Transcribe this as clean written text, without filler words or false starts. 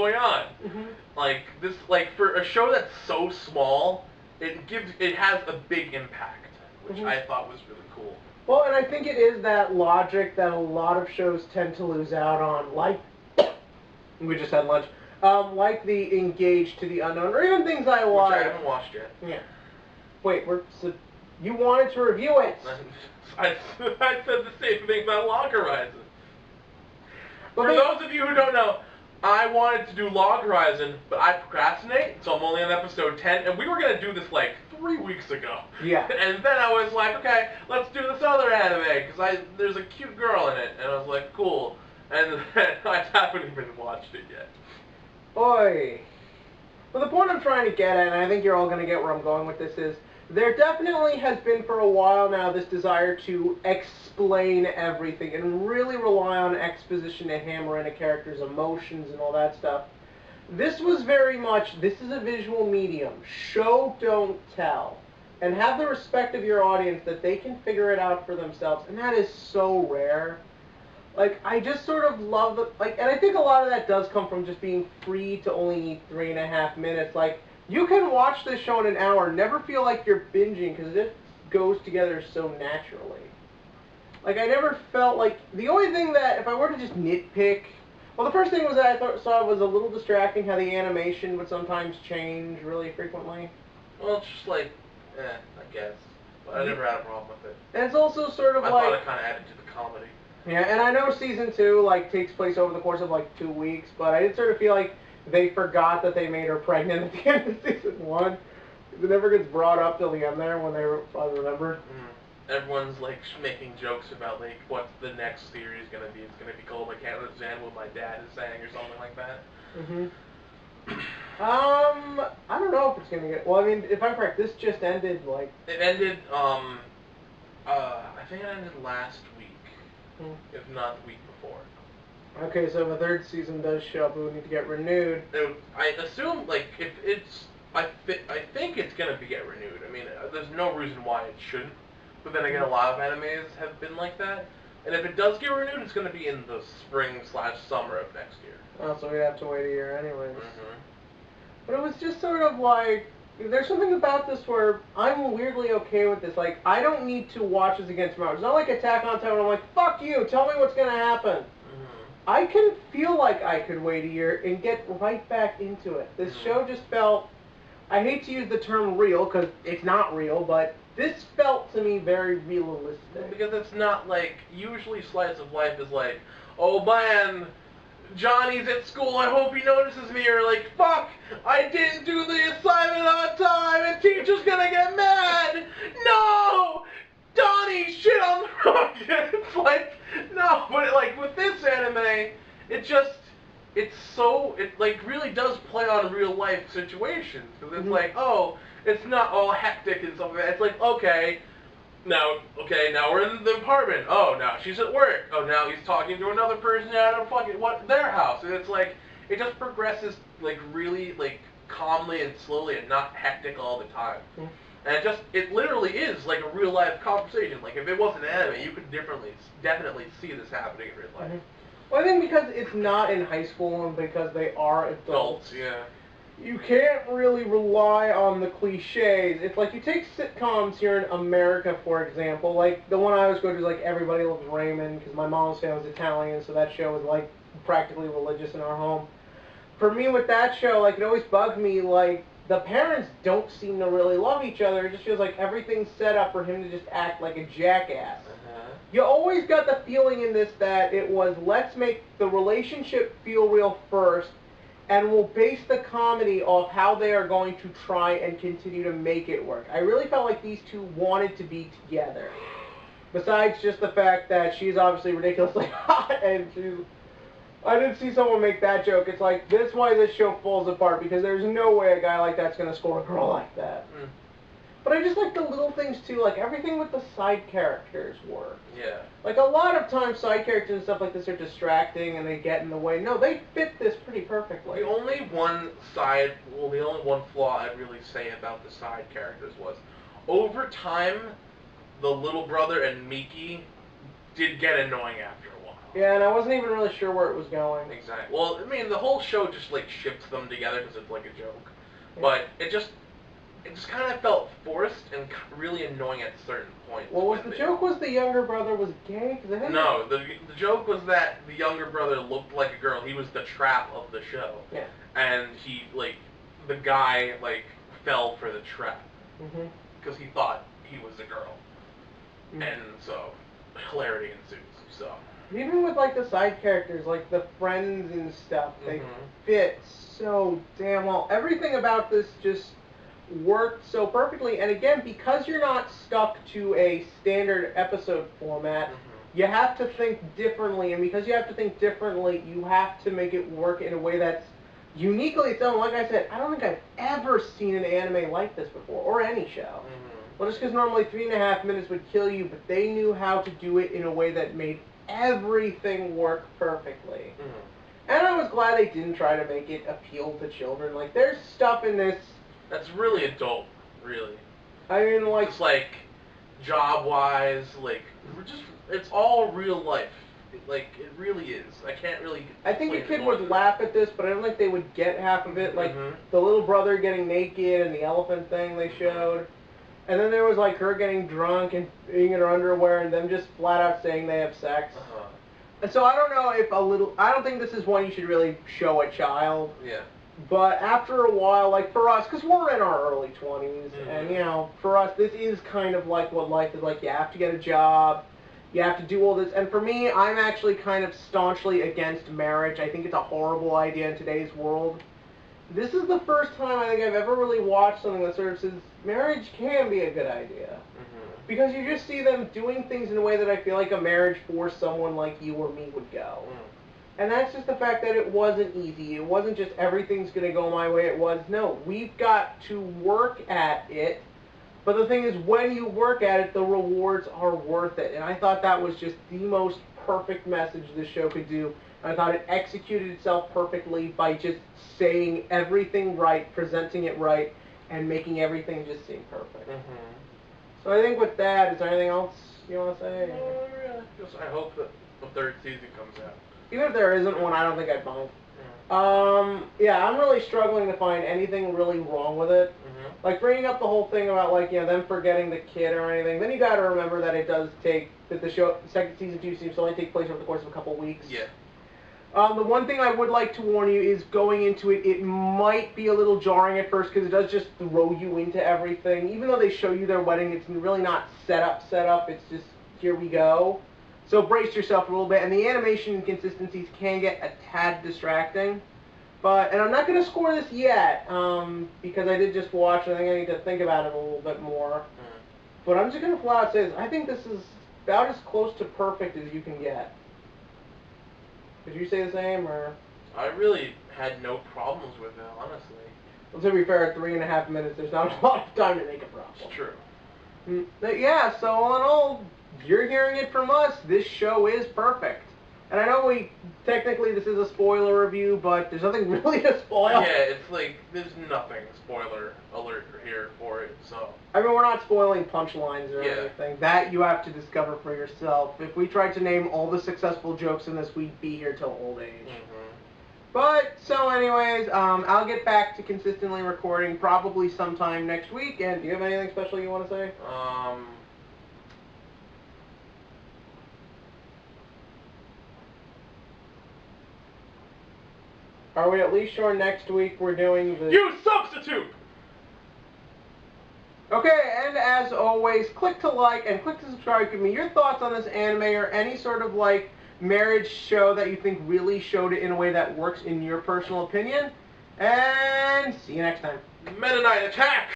going on? Mm-hmm. Like this, like for a show that's so small, it has a big impact, which Mm-hmm. I thought was really cool. Well, and I think it is that logic that a lot of shows tend to lose out on, like we just had lunch, like the Engaged to the Unknown, or even things I Which I like. haven't watched yet. Yeah. Wait, you wanted to review it. I said the same thing about Log Horizon. But For those of you who don't know, I wanted to do Log Horizon, but I procrastinate, so I'm only on episode 10, and we were going to do this like 3 weeks ago. Yeah. And then I was like, okay, let's do this other anime, because there's a cute girl in it, and I was like, cool. And then I haven't even watched it yet. Oi. Well, the point I'm trying to get at, and I think you're all going to get where I'm going with this, is there definitely has been for a while now this desire to explain everything and really rely on exposition to hammer in a character's emotions and all that stuff. This was very much, this is a visual medium. Show, don't tell. And have the respect of your audience that they can figure it out for themselves. And that is so rare. Like, I just sort of love and I think a lot of that does come from just being free to only need 3.5 minutes. Like, you can watch this show in an hour, never feel like you're binging, because it goes together so naturally. Like, I never felt like, the only thing that, if I were to just nitpick, well, the first thing was that I saw was a little distracting how the animation would sometimes change really frequently. Well, it's just like, I guess. But I never had a problem with it. And it's also sort of I like... thought it kind of added to the comedy. Yeah, and I know season 2 like takes place over the course of like 2 weeks, but I did sort of feel like they forgot that they made her pregnant at the end of season 1. It never gets brought up till the end there when they probably remember. Everyone's like making jokes about like what the next series is gonna be. It's gonna be called like Can't Understand What My Dad Is Saying or something like that. I don't know if it's gonna get. Well, I mean, if I'm correct, this just ended like. It ended. I think it ended last week, if not the week before. Okay, so if a third season does show up, it would need to get renewed. I assume like if it's. I think it's gonna get renewed. I mean, there's no reason why it shouldn't. But then again, a lot of animes have been like that. And if it does get renewed, it's going to be in the spring/summer of next year. Oh, so we'd have to wait a year anyways. But it was just sort of like, there's something about this where I'm weirdly okay with this. Like, I don't need to watch this against tomorrow. It's not like Attack on Titan where I'm like, fuck you, tell me what's going to happen. I can feel like I could wait a year and get right back into it. This show just felt, I hate to use the term real, because it's not real, but this felt to me very realistic. Because it's not like, usually slice of life is like, oh man, Johnny's at school, I hope he notices me, or like, fuck, I didn't do the assignment on time, and teacher's gonna get mad! No! Donnie, shit on the rug! It's like, no, but like, with this anime, it like really does play on real life situations, because it's like, oh, it's not all hectic and stuff like that. It's like, okay, now we're in the apartment. Oh, now she's at work. Oh, now he's talking to another person at their house. And it's like, it just progresses like really like calmly and slowly and not hectic all the time. And it literally is like a real life conversation. Like if it wasn't anime, you could definitely see this happening in real life. Well, I think because it's not in high school and because they are adults. Yeah. You can't really rely on the cliches. It's like you take sitcoms here in America, for example. Like the one I always go to is like Everybody Loves Raymond, because my mom's family was Italian, so that show was like practically religious in our home. For me, with that show, like it always bugged me. Like the parents don't seem to really love each other. It just feels like everything's set up for him to just act like a jackass. You always got the feeling in this that it was, let's make the relationship feel real first, and we'll base the comedy off how they are going to try and continue to make it work. I really felt like these two wanted to be together. Besides just the fact that she's obviously ridiculously hot, and I did see someone make that joke. It's like, that's why this show falls apart, because there's no way a guy like that's going to score a girl like that. But I just like the little things too, like everything with the side characters work. Yeah. Like a lot of times side characters and stuff like this are distracting and they get in the way. No, they fit this pretty perfectly. The only one flaw I'd really say about the side characters was, over time, the little brother and Miki did get annoying after a while. Yeah, and I wasn't even really sure where it was going. Exactly. Well, I mean, the whole show just like ships them together because it's like a joke, Yeah. but it just kind of felt forced and really annoying at certain points. Well, was the joke was the younger brother was gay? 'Cause I think No, the joke was that the younger brother looked like a girl. He was the trap of the show. Yeah. And he the guy fell for the trap because he thought he was a girl, and so hilarity ensues. So even with like the side characters, like the friends and stuff, they fit so damn well. Everything about this just worked so perfectly. And again, because you're not stuck to a standard episode format, you have to think differently. And because you have to think differently, you have to make it work in a way that's uniquely its own. Like I said, I don't think I've ever seen an anime like this before, or any show. Well, just because normally 3.5 minutes would kill you, but they knew how to do it in a way that made everything work perfectly. And I was glad they didn't try to make it appeal to children. Like, there's stuff in this that's really adult, really. I mean, like, just job-wise, we're just it's all real life. It really is. I can't really. I think a kid would laugh at this, but I don't think they would get half of it. Like the little brother getting naked and the elephant thing they showed. And then there was like her getting drunk and being in her underwear and them just flat out saying they have sex. And so I don't know if I don't think this is one you should really show a child. Yeah. But after a while, like for us, because we're in our early 20s, and you know, for us, this is kind of like what life is like. You have to get a job, you have to do all this. And for me, I'm actually kind of staunchly against marriage. I think it's a horrible idea in today's world. This is the first time I think I've ever really watched something that sort of says marriage can be a good idea. Because you just see them doing things in a way that I feel like a marriage for someone like you or me would go. And that's just the fact that it wasn't easy. It wasn't just everything's going to go my way. It was, no, we've got to work at it. But the thing is, when you work at it, the rewards are worth it. And I thought that was just the most perfect message this show could do. And I thought it executed itself perfectly by just saying everything right, presenting it right, and making everything just seem perfect. So I think with that, is there anything else you want to say? Just I hope that the third season comes out. Even if there isn't one, I don't think I'd mind. Yeah, I'm really struggling to find anything really wrong with it. Like, bringing up the whole thing about, like, you know, them forgetting the kid or anything, then you gotta remember that it does take, that the show, second season 2 seems to only take place over the course of a couple weeks. Yeah. The one thing I would like to warn you is going into it, it might be a little jarring at first because it does just throw you into everything. Even though they show you their wedding, it's really not set up, it's just, here we go. So brace yourself a little bit, and the animation inconsistencies can get a tad distracting. And I'm not going to score this yet, because I did just watch it. I think I need to think about it a little bit more. But I'm just going to flat out say this. I think this is about as close to perfect as you can get. Did you say the same, or? I really had no problems with it, honestly. Well, to be fair, at 3.5 minutes, there's not a lot of time to make a problem. It's true. But yeah, so all in all, you're hearing it from us. This show is perfect. And I know technically this is a spoiler review, but there's nothing really to spoil. Yeah, it's like, there's nothing spoiler alert here for it, so. I mean, we're not spoiling punchlines or anything. That you have to discover for yourself. If we tried to name all the successful jokes in this, we'd be here till old age. But, so anyways, I'll get back to consistently recording probably sometime next week. And do you have anything special you want to say? Are we at least sure next week we're doing the... You substitute! Okay, and as always, click to like and click to subscribe. Give me your thoughts on this anime or any sort of, like, marriage show that you think really showed it in a way that works in your personal opinion. And see you next time. Meta Knight attack!